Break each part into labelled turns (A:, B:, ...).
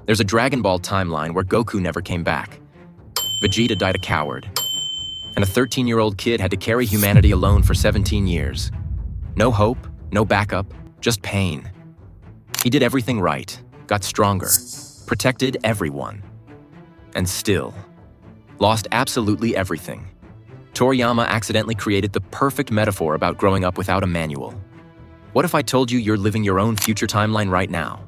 A: There's a Dragon Ball timeline where Goku never came back. Vegeta died a coward. And a 13-year-old kid had to carry humanity alone for 17 years. No hope, no backup, just pain. He did everything right, got stronger, protected everyone. And still, lost absolutely everything. Toriyama accidentally created the perfect metaphor about growing up without a manual. What if I told you you're living your own future timeline right now?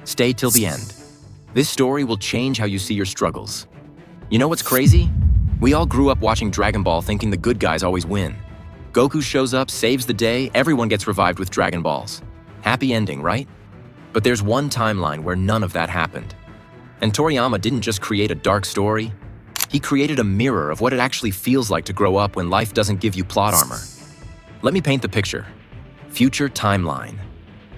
A: Stay till the end. This story will change how you see your struggles. You know what's crazy? We all grew up watching Dragon Ball thinking the good guys always win. Goku shows up, saves the day, everyone gets revived with Dragon Balls. Happy ending, right? But there's one timeline where none of that happened. And Toriyama didn't just create a dark story, he created a mirror of what it actually feels like to grow up when life doesn't give you plot armor. Let me paint the picture. Future timeline.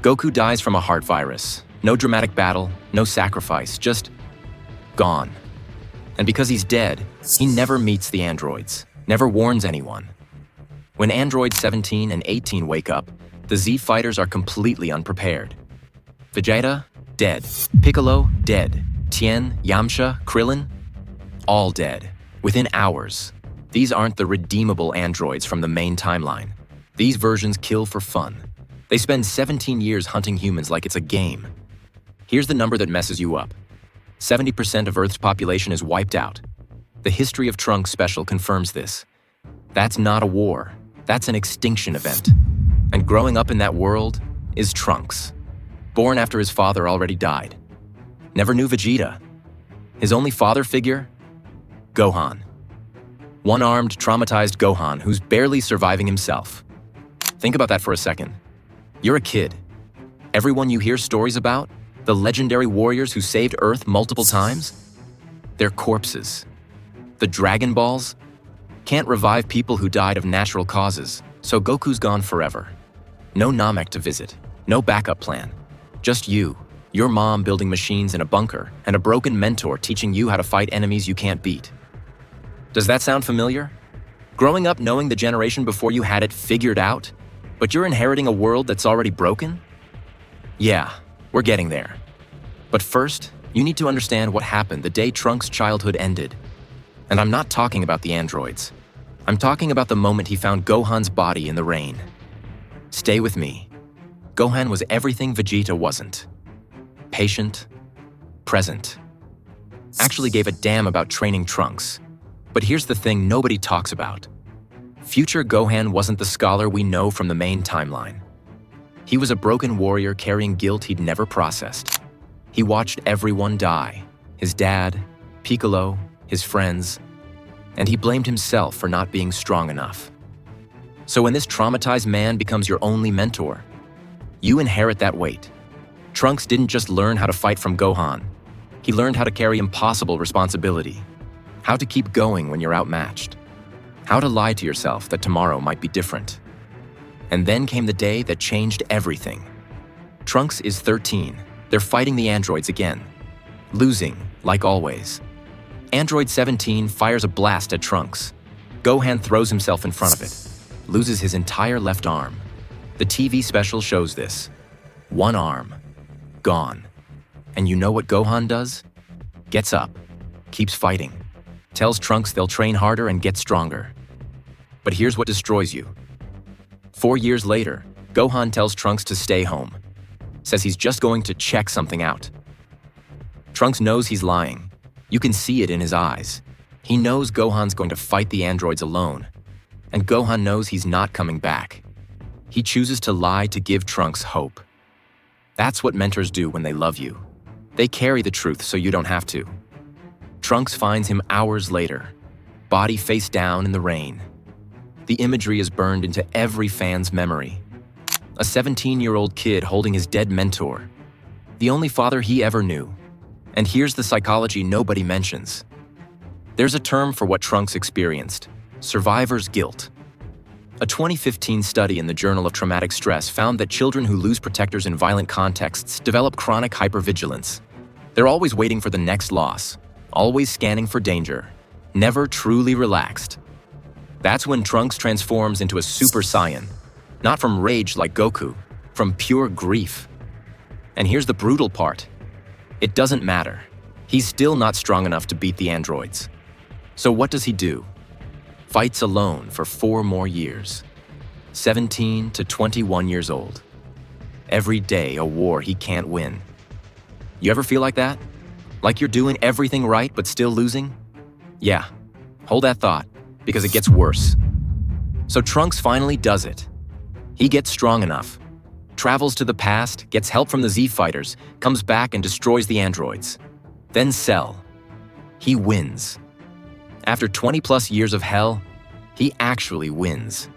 A: Goku dies from a heart virus. No dramatic battle, no sacrifice, just gone. And because he's dead, he never meets the androids, never warns anyone. When androids 17 and 18 wake up, the Z fighters are completely unprepared. Vegeta, dead. Piccolo, dead. Tien, Yamcha, Krillin, all dead. Within hours. These aren't the redeemable androids from the main timeline. These versions kill for fun. They spend 17 years hunting humans like it's a game. Here's the number that messes you up. 70% of Earth's population is wiped out. The History of Trunks special confirms this. That's not a war. That's an extinction event. And growing up in that world is Trunks. Born after his father already died. Never knew Vegeta. His only father figure? Gohan. One-armed, traumatized Gohan who's barely surviving himself. Think about that for a second. You're a kid. Everyone you hear stories about, the legendary warriors who saved Earth multiple times, they're corpses. The Dragon Balls can't revive people who died of natural causes, so Goku's gone forever. No Namek to visit, no backup plan. Just you, your mom building machines in a bunker, and a broken mentor teaching you how to fight enemies you can't beat. Does that sound familiar? Growing up knowing the generation before you had it figured out, but you're inheriting a world that's already broken? Yeah, we're getting there. But first, you need to understand what happened the day Trunks' childhood ended. And I'm not talking about the androids. I'm talking about the moment he found Gohan's body in the rain. Stay with me. Gohan was everything Vegeta wasn't. Patient, present. Actually gave a damn about training Trunks. But here's the thing nobody talks about. Future Gohan wasn't the scholar we know from the main timeline. He was a broken warrior carrying guilt he'd never processed. He watched everyone die. His dad, Piccolo, his friends, and he blamed himself for not being strong enough. So when this traumatized man becomes your only mentor, you inherit that weight. Trunks didn't just learn how to fight from Gohan. He learned how to carry impossible responsibility, how to keep going when you're outmatched, how to lie to yourself that tomorrow might be different. And then came the day that changed everything. Trunks is 13. They're fighting the androids again. Losing, like always. Android 17 fires a blast at Trunks. Gohan throws himself in front of it, loses his entire left arm. The TV special shows this. One arm, gone. And you know what Gohan does? Gets up, keeps fighting, tells Trunks they'll train harder and get stronger. But here's what destroys you. 4 years later, Gohan tells Trunks to stay home. Says he's just going to check something out. Trunks knows he's lying. You can see it in his eyes. He knows Gohan's going to fight the androids alone. And Gohan knows he's not coming back. He chooses to lie to give Trunks hope. That's what mentors do when they love you. They carry the truth so you don't have to. Trunks finds him hours later, body face down in the rain. The imagery is burned into every fan's memory. A 17-year-old kid holding his dead mentor, the only father he ever knew. And here's the psychology nobody mentions. There's a term for what Trunks experienced: survivor's guilt. A 2015 study in the Journal of Traumatic Stress found that children who lose protectors in violent contexts develop chronic hypervigilance. They're always waiting for the next loss, always scanning for danger, never truly relaxed. That's when Trunks transforms into a Super Saiyan, not from rage like Goku, from pure grief. And here's the brutal part. It doesn't matter. He's still not strong enough to beat the androids. So what does he do? Fights alone for 4 more years. 17 to 21 years old. Every day a war he can't win. You ever feel like that? Like you're doing everything right but still losing? Yeah, hold that thought, because it gets worse. So Trunks finally does it. He gets strong enough, travels to the past, gets help from the Z fighters, comes back and destroys the androids. Then Cell. He wins. After 20+ years of hell, he actually wins.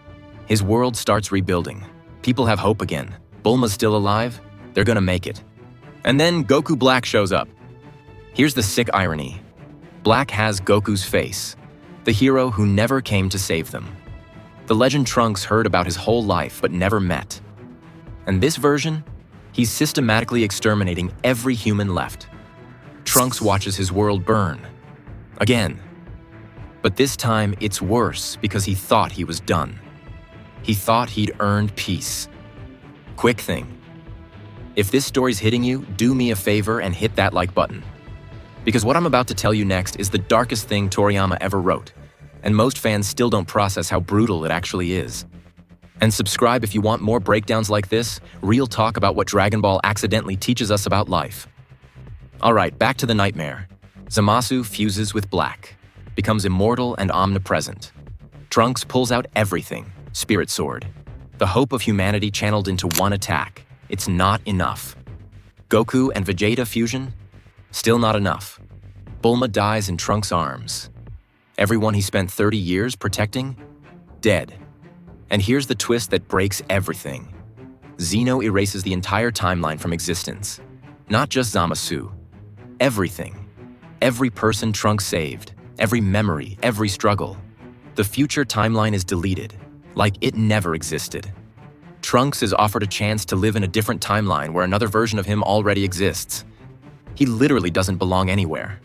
A: His world starts rebuilding. People have hope again. Bulma's still alive. They're gonna make it. And then Goku Black shows up. Here's the sick irony. Black has Goku's face, the hero who never came to save them. The legend Trunks heard about his whole life but never met. And this version, he's systematically exterminating every human left. Trunks watches his world burn. Again. But this time it's worse because he thought he was done. He thought he'd earned peace. Quick thing. If this story's hitting you, do me a favor and hit that like button. Because what I'm about to tell you next is the darkest thing Toriyama ever wrote, and most fans still don't process how brutal it actually is. And subscribe if you want more breakdowns like this, real talk about what Dragon Ball accidentally teaches us about life. Alright, back to the nightmare. Zamasu fuses with Black, becomes immortal and omnipresent. Trunks pulls out everything, Spirit Sword. The hope of humanity channeled into one attack. It's not enough. Goku and Vegeta fusion? Still not enough. Bulma dies in Trunks' arms. Everyone he spent 30 years protecting? Dead. And here's the twist that breaks everything. Zeno erases the entire timeline from existence. Not just Zamasu. Everything. Every person Trunks saved. Every memory, every struggle. The future timeline is deleted, like it never existed. Trunks is offered a chance to live in a different timeline where another version of him already exists. He literally doesn't belong anywhere.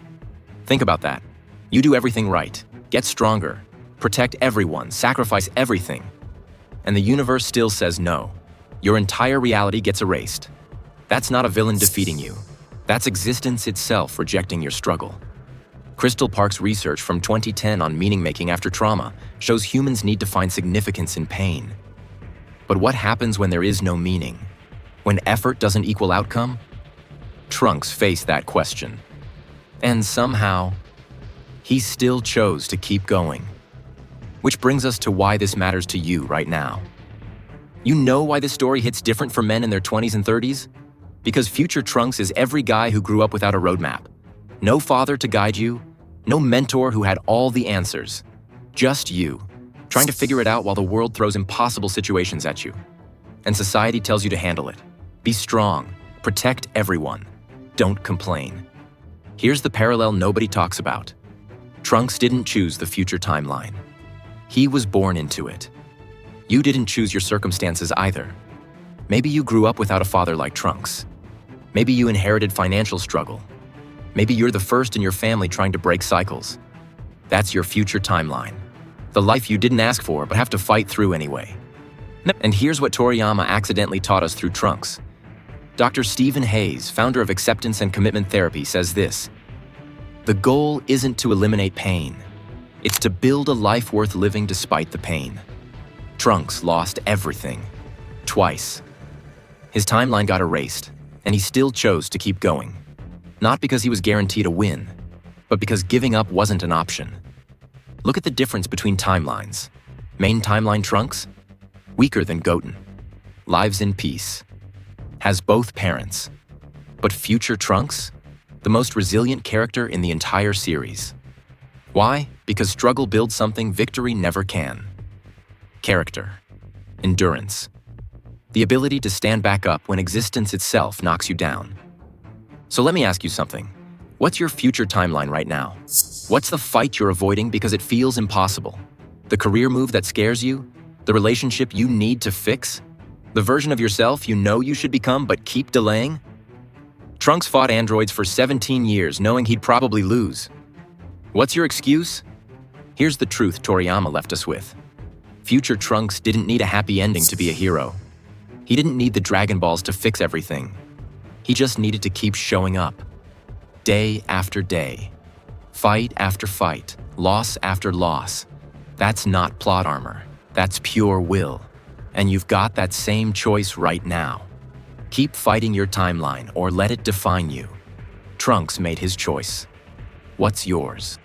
A: Think about that. You do everything right, get stronger, protect everyone, sacrifice everything. And the universe still says no. Your entire reality gets erased. That's not a villain defeating you. That's existence itself rejecting your struggle. Crystal Park's research from 2010 on meaning-making after trauma shows humans need to find significance in pain. But what happens when there is no meaning? When effort doesn't equal outcome? Trunks faced that question. And somehow, he still chose to keep going. Which brings us to why this matters to you right now. You know why this story hits different for men in their 20s and 30s? Because future Trunks is every guy who grew up without a roadmap. No father to guide you, no mentor who had all the answers. Just you, trying to figure it out while the world throws impossible situations at you. And society tells you to handle it. Be strong, protect everyone. Don't complain. Here's the parallel nobody talks about. Trunks didn't choose the future timeline. He was born into it. You didn't choose your circumstances either. Maybe you grew up without a father like Trunks. Maybe you inherited financial struggle. Maybe you're the first in your family trying to break cycles. That's your future timeline. The life you didn't ask for but have to fight through anyway. And here's what Toriyama accidentally taught us through Trunks. Dr. Stephen Hayes, founder of Acceptance and Commitment Therapy, says this: "The goal isn't to eliminate pain. It's to build a life worth living despite the pain." Trunks lost everything. Twice. His timeline got erased, and he still chose to keep going. Not because he was guaranteed a win, but because giving up wasn't an option. Look at the difference between timelines. Main timeline Trunks? Weaker than Goten. Lives in peace. Has both parents. But future Trunks? The most resilient character in the entire series. Why? Because struggle builds something victory never can. Character. Endurance. The ability to stand back up when existence itself knocks you down. So let me ask you something. What's your future timeline right now? What's the fight you're avoiding because it feels impossible? The career move that scares you? The relationship you need to fix? The version of yourself you know you should become but keep delaying? Trunks fought androids for 17 years knowing he'd probably lose. What's your excuse? Here's the truth Toriyama left us with. Future Trunks didn't need a happy ending to be a hero. He didn't need the Dragon Balls to fix everything. He just needed to keep showing up. Day after day. Fight after fight. Loss after loss. That's not plot armor. That's pure will. And you've got that same choice right now. Keep fighting your timeline or let it define you. Trunks made his choice. What's yours?